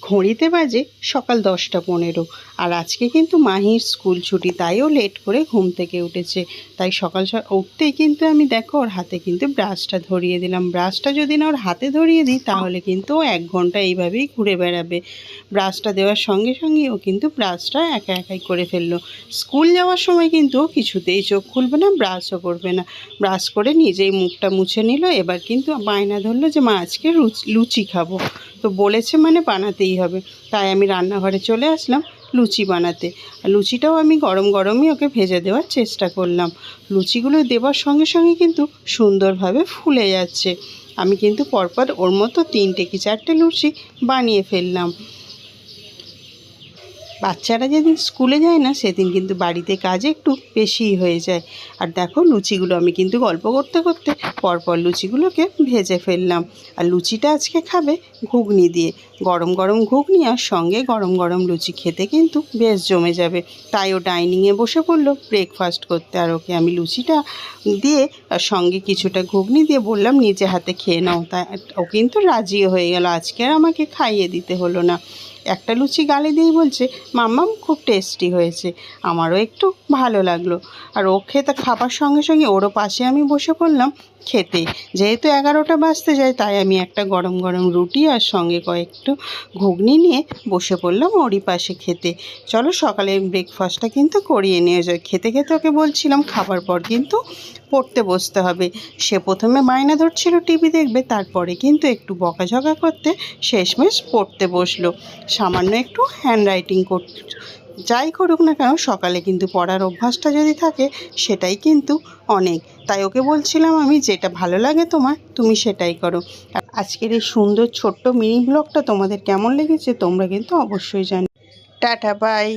ঘড়িতে বাজে সকাল 10টা 15। আর আজকে কিন্তু মাহির স্কুল ছুটি, তাইও লেট করে ঘুম থেকে উঠেছে। তাই সকাল উঠতেই কিন্তু আমি দেখো ওর হাতে কিন্তু ব্রাশটা ধরিয়ে দিলাম। ব্রাশটা যদি না ওর হাতে ধরিয়ে দিই তাহলে কিন্তু ও 1 ঘন্টা এইভাবেই ঘুরে বেড়াবে। ব্রাশটা দেওয়ার সঙ্গে সঙ্গে ও কিন্তু ব্রাশটা একা একাই করে ফেললো। স্কুল যাওয়ার সময় কিন্তু ও কিছুতেই চোখ খুলবে না, ব্রাশও করবে না। ব্রাশ করে নিজেই মুখটা মুছে নিল। এবার কিন্তু বায়না ধরলো যে মা আজকে লুচি খাবো। তো বলেছে মানে বানাতেই হবে। তাই আমি রান্নাঘরে চলে আসলাম লুচি বানাতে। আর লুচিটাও আমি গরম গরমই ওকে ভেজে দেওয়ার চেষ্টা করলাম। লুচিগুলো দেওয়ার সঙ্গে সঙ্গে কিন্তু সুন্দরভাবে ফুলে যাচ্ছে। আমি কিন্তু পরপর ওর মতো 3টে কি 4টে লুচি বানিয়ে ফেললাম। বাচ্চারা যেদিন স্কুলে যায় না সেদিন কিন্তু বাড়িতে কাজ একটু বেশিই হয়ে যায়। আর দেখো লুচিগুলো আমি কিন্তু গল্প করতে করতে পরপর লুচিগুলোকে ভেজে ফেললাম। আর লুচিটা আজকে খাবে ঘুগনি দিয়ে। গরম গরম ঘুগনি আর সঙ্গে গরম গরম লুচি খেতে কিন্তু বেশ জমে যাবে। তাই ও ডাইনিংয়ে বসে পড়লো ব্রেকফাস্ট করতে। আর ওকে আমি লুচিটা দিয়ে আর সঙ্গে কিছুটা ঘুগনি দিয়ে বললাম নিজে হাতে খেয়ে নাও। তাই ও কিন্তু রাজিও হয়ে গেল। আজকে আর আমাকে খাইয়ে দিতে হলো না। একটা লুচি গালে দিয়ে বলছে মাম্মাম খুব টেস্টি হয়েছে। আমারও একটু ভালো লাগলো। আর ও খেতে খাবার সঙ্গে সঙ্গে ওরও পাশে আমি বসে পড়লাম খেতে। যেহেতু 11টা বাজতে যায় তাই আমি একটা গরম গরম রুটি আর সঙ্গে কয়েকটু ঘুগনি নিয়ে বসে পড়লাম ওরই পাশে খেতে। চলো সকালের ব্রেকফাস্টটা কিন্তু করিয়ে নিয়ে যায়। খেতে খেতে ওকে বলছিলাম খাবার পর কিন্তু পড়তে বসতে হবে। সে প্রথমে বায়না ধরছিল টিভি দেখবে, তারপরে কিন্তু একটু বকাঝকা করতে শেষমেশ পড়তে বসলো। সামান্য একটু হ্যান্ডরাইটিং করতে যাই করুক না কেন সকালে কিন্তু পড়ার অভ্যাসটা যদি থাকে সেটাই কিন্তু অনেক। তাই ওকে বলছিলাম আমি যেটা ভালো লাগে তোমার তুমি সেটাই করো। আর আজকের এই সুন্দর ছোট্ট মিনি ব্লগটা তোমাদের কেমন লেগেছে তোমরা কিন্তু অবশ্যই জানি। Tata bye.